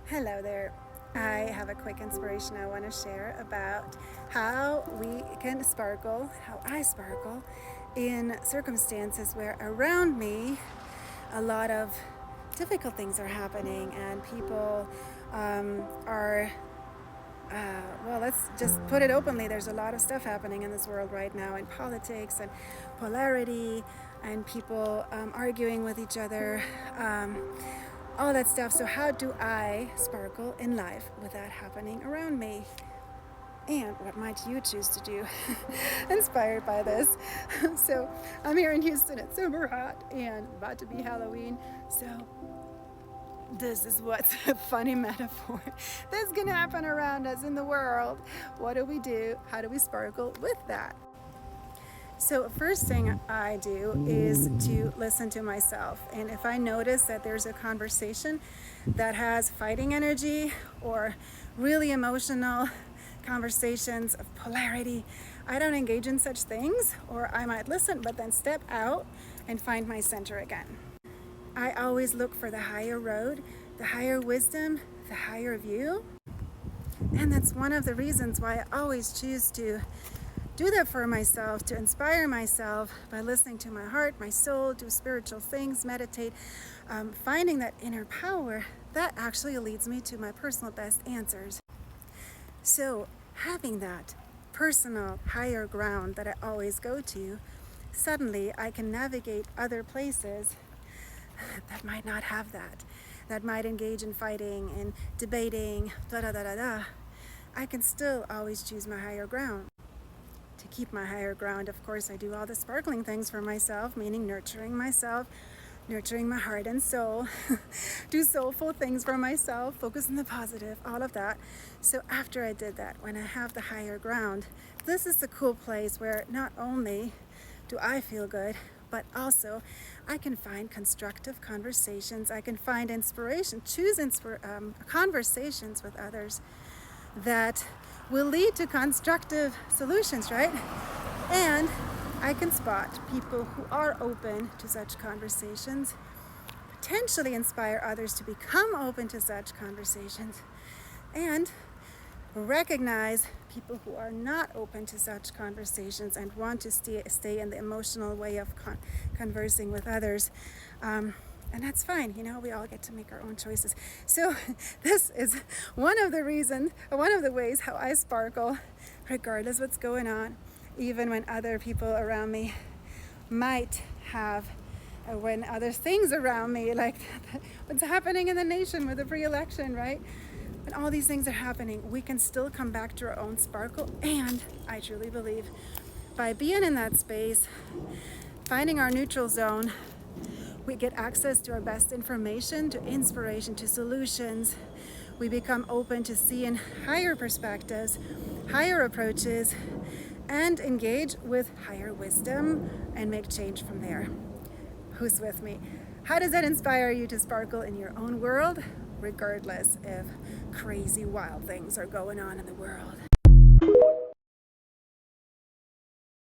Hello there. I have a quick inspiration I want to share about how we can sparkle, how I sparkle in circumstances where around me a lot of difficult things are happening and people are well, let's just put it openly. There's a lot of stuff happening in this world right now in politics and polarity and people arguing with each other, all that stuff. So, how do I sparkle in life with that happening around me? And what might you choose to do inspired by this? So, I'm here in Houston. It's super hot and about to be Halloween. So, this is what's a funny metaphor that's going to happen around us in the world. What do we do? How do we sparkle with that? So, first thing I do is to listen to myself. And if I notice that there's a conversation that has fighting energy or really emotional conversations of polarity, I don't engage in such things, or I might listen but then step out and find my center again. I always look for the higher road, the higher wisdom, the higher view. And that's one of the reasons why I always choose to do that for myself, to inspire myself by listening to my heart, my soul, do spiritual things, meditate, finding that inner power. That actually leads me to my personal best answers. So having that personal higher ground that I always go to, suddenly I can navigate other places that might not have that might engage in fighting and debating, da da da da da. I can still always choose my higher ground. To keep my higher ground, of course, I do all the sparkling things for myself, meaning nurturing myself, nurturing my heart and soul, do soulful things for myself, focus on the positive, all of that. So after I did that, when I have the higher ground, this is the cool place where not only do I feel good, but also I can find constructive conversations. I can find inspiration, choose conversations with others that will lead to constructive solutions, right? And I can spot people who are open to such conversations, potentially inspire others to become open to such conversations, and recognize people who are not open to such conversations and want to stay in the emotional way of conversing with others. And that's fine, we all get to make our own choices. So this is one of the ways how I sparkle, regardless what's going on, even when other people around me might have, when other things around me, like what's happening in the nation with the pre-election, right? When all these things are happening, we can still come back to our own sparkle. And I truly believe by being in that space, finding our neutral zone, we get access to our best information, to inspiration, to solutions. We become open to seeing higher perspectives, higher approaches, and engage with higher wisdom and make change from there. Who's with me? How does that inspire you to sparkle in your own world, regardless if crazy wild things are going on in the world?